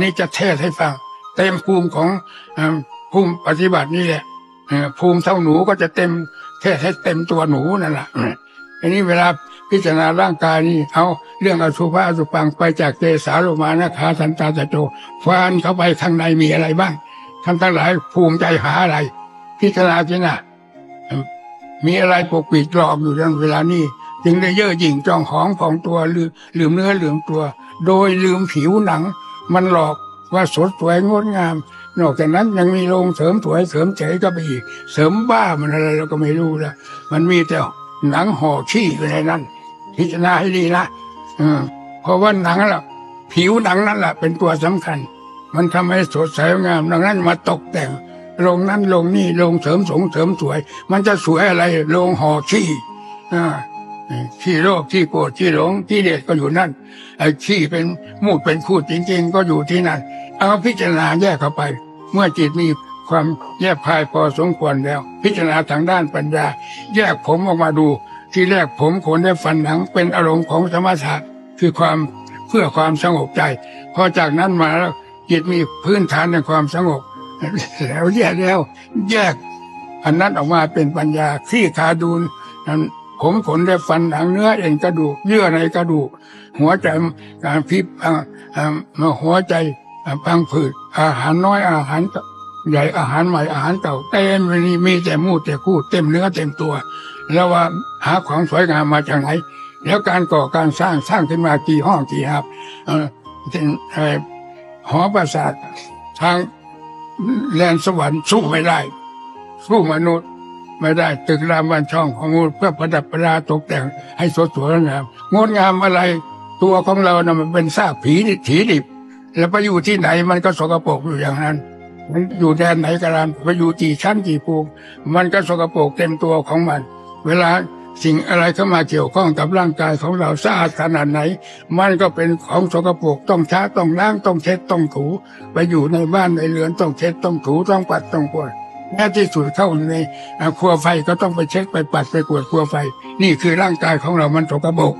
นี่จะเทศให้ฟังเต็มภูมิของภูมิปฏิบัตินี่แหละภูมิเท่าหนูก็จะเต็มเทศให้เต็มตัวหนูนั่นแหละอันนี้เวลาพิจารณาร่างกายนี่เอาเรื่องอสุภะอสุปังไปจากเกสาโลมานะขาสันตาตะโจฟานเข้าไปข้างในมีอะไรบ้างท่านทั้งหลายภูมิใจหาอะไรพิจารณาสินะมีอะไรปกปิดหลอกอยู่ในเวลานี้จึงได้เย่อหยิ่งจองหองของตัวลืมเนื้อลืมตัวโดยลืมผิวหนังมันหลอกว่าสดสวยงดงามนอกจากนั้นยังมีโรงเสริมสวยเสริมเฉยก็ไปอีกเสริมบ้ามันอะไรเราก็ไม่รู้ละมันมีแต่หนังห่อขี้อยู่ในนั้นพิจารณาให้ดีนะเพราะว่าหนังล่ะผิวหนังนั่นแหละเป็นตัวสำคัญมันทำให้สดใสงามดังนั้นมาตกแต่งโรงนั้นโรงนี้โรงเสริมสงเสริมสวยมันจะสวยอะไรโรงห่อขี้ขี้โลภขี้โกรธขี้หลงขี้เด็ดก็อยู่นั่นไอ้ขี้เป็นมูดเป็นคูดจริงๆก็อยู่ที่นั่นเอาพิจารณาแยกเข้าไปเมื่อจิตมีความแยกคายพอสมควรแล้วพิจารณาทางด้านปัญญาแยกผมออกมาดูที่แรกผมขนและฟันหนังเป็นอารมณ์ของสมถะคือความเพื่อความสงบใจพอจากนั้นมาแล้วจิตมีพื้นฐานในความสงบแล้วแยกอันนั้นออกมาเป็นปัญญาที่ขาดูนั้นผมขนและฟันหนังเนื้อเอ็นกระดูกเยื่อในกระดูกหัวใจการพิบหัวใจพังผืดอาหารน้อยอาหารใหญ่อาหารใหม่อาหารเก่าเต็มมีแต่มูดแต่คูดเต็มเนื้อเต็มตัวแล้วว่าหาของสวยงามมาจากไหนแล้วการก่อการสร้างขึ้นมากี่ห้องกี่หับหอประสาททางแลนสวรรค์สู้ไม่ได้สู้มนุษย์ไม่ได้ตึกรามบ้านช่องของมนุษย์เพื่อประดับประดาตกแต่งให้สดสวยงามงดงามอะไรตัวของเรานะมันเป็นซากผีดิบแล้วไปอยู่ที่ไหนมันก็สกปรกอยู่อย่างนั้นมันอยู่แดนไหนก็ตามไปอยู่กี่ชั้นกี่ภูมิมันก็สกปรกเต็มตัวของมันเวลาสิ่งอะไรเข้ามาเกี่ยวข้องกับร่างกายของเราสะอาดขนาดไหนมันก็เป็นของสกปรกต้องช้าต้องล้างต้องเช็ดต้องถูไปอยู่ในบ้านในเรือนต้องเช็ดต้องถูต้องปัดต้องกวาดแม้ที่สุดเข้าในครัวไฟก็ต้องไปเช็คไปปัดไปกวาดครัวไฟนี่คือร่างกายของเรามันสกปรก